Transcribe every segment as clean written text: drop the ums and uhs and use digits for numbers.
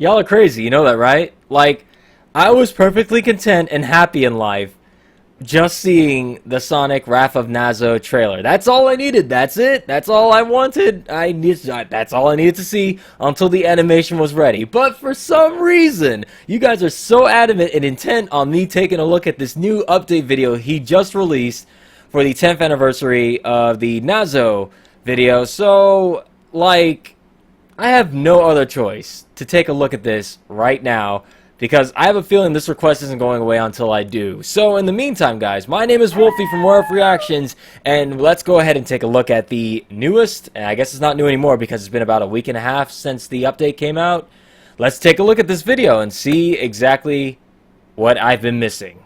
Y'all are crazy, you know that, right? Like, I was perfectly content and happy in life just seeing the Sonic Wrath of Nazo trailer. That's all I needed. That's it. That's all I wanted. That's all I needed to see until the animation was ready. But for some reason, you guys are so adamant and intent on me taking a look at this new update video he just released for the 10th anniversary of the Nazo video. So, like, I have no other choice to take a look at this right now, because I have a feeling this request isn't going away until I do. So in the meantime, guys, my name is Wolfie from Werewoof Reactions, and let's go ahead and take a look at the newest, and I guess it's not new anymore because it's been about a week and a half since the update came out. Let's take a look at this video and see exactly what I've been missing.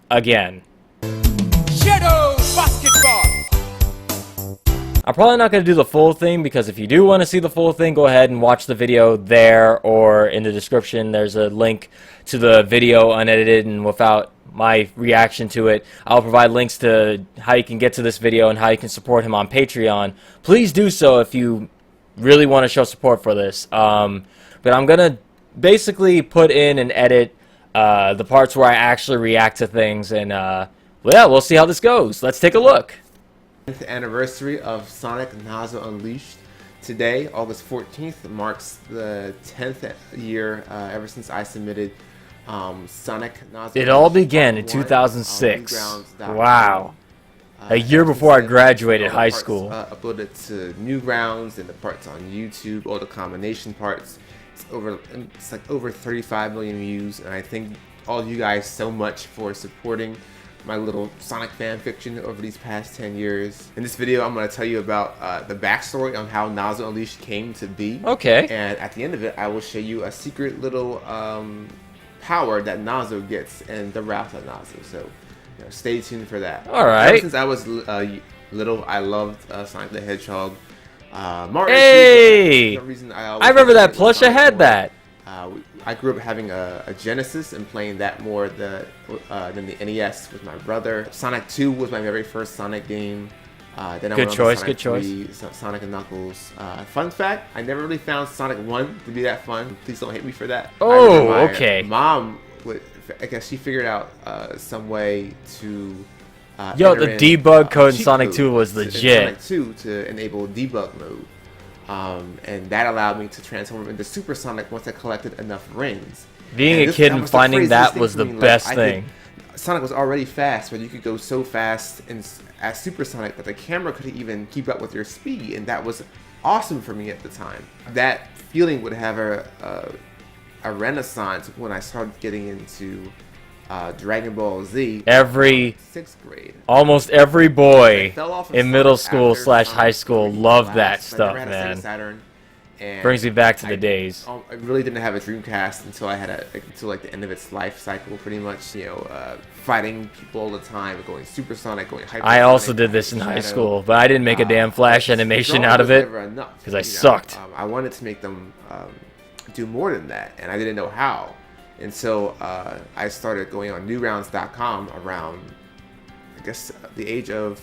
Again. Shadow Basketball! I'm probably not going to do the full thing, because if you do want to see the full thing, go ahead and watch the video there, or in the description there's a link to the video unedited and without my reaction to it. I'll provide links to how you can get to this video and how you can support him on Patreon. Please do so if you really want to show support for this. But I'm going to basically put in and edit the parts where I actually react to things, and well, yeah, we'll see how this goes. Let's take a look. 10th anniversary of Sonic Nazo Unleashed. Today, August 14th, marks the 10th year ever since I submitted Sonic Nazo. It all began in 2006. Wow. A year before I graduated high school. Uploaded to Newgrounds and the parts on YouTube, all the combination parts. It's like over 35 million views, and I thank all of you guys so much for supporting my little Sonic fan fiction over these past 10 years. In this video, I'm going to tell you about the backstory on how Nazo Unleashed came to be. Okay. And at the end of it, I will show you a secret little power that Nazo gets and the Wrath of Nazo. So, you know, stay tuned for that. All right. Ever since I was little, I loved Sonic the Hedgehog. Hey! For some reason, I remember that plush. I had that. I grew up having a Genesis and playing that more than the NES with my brother. Sonic 2 was my very first Sonic game. Then I went on to Sonic 3, Sonic and Knuckles. Fun fact, I never really found Sonic 1 to be that fun. Please don't hate me for that. Oh, okay. Mom, I guess she figured out some way to Yo, the debug code in Sonic 2 was legit. Sonic 2 to enable debug mode. And that allowed me to transform into Super Sonic once I collected enough rings. Being a kid and finding that was the best thing. Sonic was already fast, but you could go so fast as Super Sonic that the camera couldn't even keep up with your speed, and that was awesome for me at the time. That feeling would have a renaissance when I started getting into Dragon Ball Z. Sixth grade. Almost every boy in middle school / high school loved that stuff, man. Brings me back to the days. I really didn't have a Dreamcast until I had until like the end of its life cycle, pretty much. You know, fighting people all the time, going Super Sonic, going Hyper I Sonic, also did this in high school, but I didn't make a damn Flash animation out of it because I sucked. I wanted to make them do more than that, and I didn't know how. And so I started going on newgrounds.com around, I guess, the age of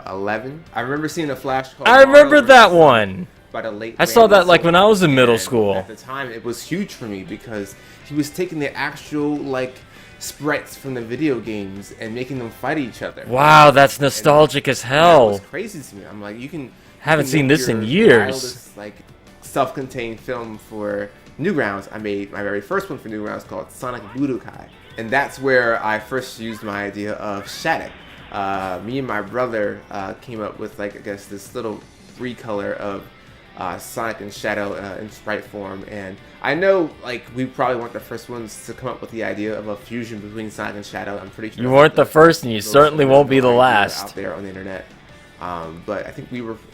11. I remember seeing a Flash called I remember that one. By the late I saw that like when I was in middle school. At the time, it was huge for me because he was taking the actual like sprites from the video games and making them fight each other. Wow, that's nostalgic as hell. That was crazy to me. I'm like, you can haven't seen this in years. Wildest, like self-contained film for Newgrounds. I made my very first one for Newgrounds called Sonic Budokai, and that's where I first used my idea of Shattuck. Me and my brother came up with, like, I guess this little recolor of Sonic and Shadow in sprite form, and I know, like, we probably weren't the first ones to come up with the idea of a fusion between Sonic and Shadow. I'm pretty sure you weren't the first, and you certainly won't be the last out there on the internet. But I think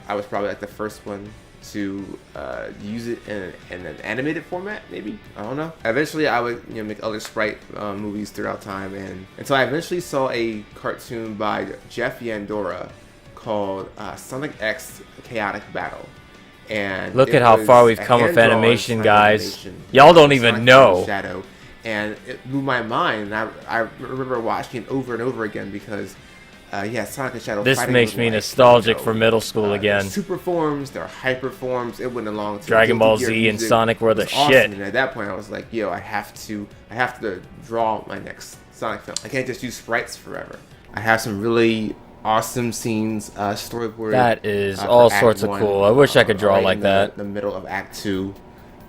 I was probably like the first one to use it in an animated format, maybe. I don't know. Eventually, I would make other sprite movies throughout time, and so I eventually saw a cartoon by Jeff Yandora called Sonic X Chaotic Battle. And look at how far we've come with animation, guys. Y'all don't even know. Shadow, and it blew my mind. And I remember watching it over and over again because yeah, Sonic and Shadow. This fighting makes with, me like, nostalgic you know, for middle school their again. super forms, their hyper forms. It went along to Dragon Ball Guilty Gear Z and music. Sonic were It the was awesome. shit. And at that point, I was like, yo, I have to draw my next Sonic film. I can't just use sprites forever. I have some really awesome scenes, storyboarded. That is for all Act sorts of 1, cool. I wish I could draw right like in that. The middle of Act 2.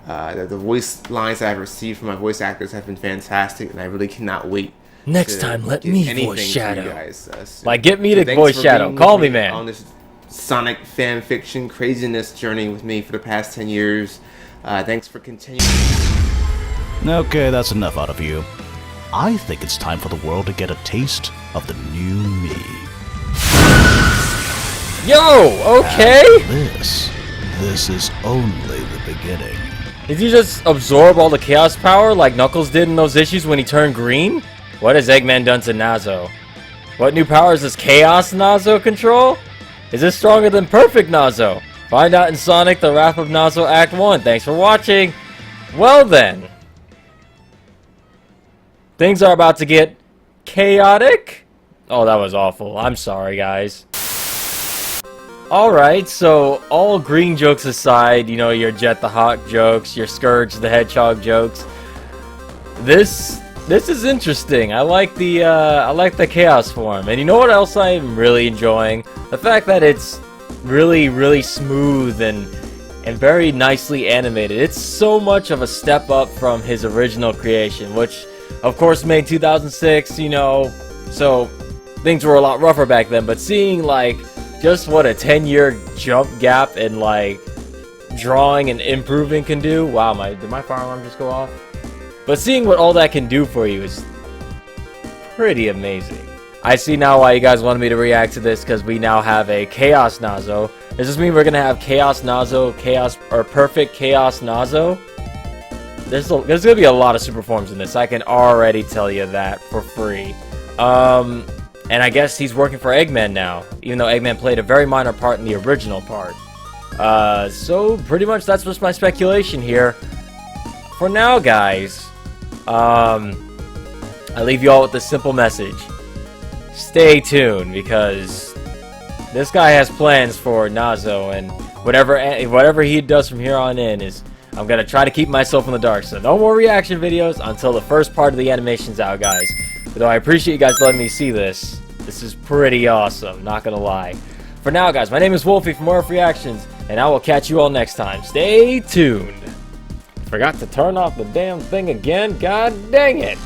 The voice lines that I've received from my voice actors have been fantastic, and I really cannot wait. Next time, let get me anything voice to you Shadow. guys, soon. Like, get me to thanks voice for Shadow. being Call with me, man. On this Sonic fan fiction craziness journey with me for the past 10 years. Thanks for continuing. Okay, that's enough out of you. I think it's time for the world to get a taste of the new me. Yo, okay. This is only the beginning. Did you just absorb all the chaos power like Knuckles did in those issues when he turned green? What has Eggman done to Nazo? What new powers does Chaos Nazo control? Is this stronger than Perfect Nazo? Find out in Sonic the Wrath of Nazo Act 1. Thanks for watching. Well then. Things are about to get chaotic. Oh, that was awful. I'm sorry, guys. Alright, so all green jokes aside, you know, your Jet the Hawk jokes, your Scourge the Hedgehog jokes. This is interesting. I like the chaos form. And you know what else I'm really enjoying? The fact that it's really smooth and very nicely animated. It's so much of a step up from his original creation, which of course made 2006, you know, so things were a lot rougher back then, but seeing like just what a 10-year jump gap in like drawing and improving can do. Wow, did my fire alarm just go off? But seeing what all that can do for you is pretty amazing. I see now why you guys wanted me to react to this, because we now have a Chaos Nazo. Does this mean we're gonna have Chaos Nazo, Perfect Chaos Nazo? There's gonna be a lot of super forms in this. I can already tell you that for free. And I guess he's working for Eggman now, even though Eggman played a very minor part in the original part. So pretty much that's just my speculation here. For now, guys, I leave you all with this simple message. Stay tuned, because this guy has plans for Nazo, and whatever he does from here on in is, I'm gonna try to keep myself in the dark. So no more reaction videos until the first part of the animation's out, guys. Though I appreciate you guys letting me see this. This is pretty awesome, not gonna lie. For now, guys, my name is Wolfie from More Reactions, and I will catch you all next time. Stay tuned. Forgot to turn off the damn thing again. God dang it.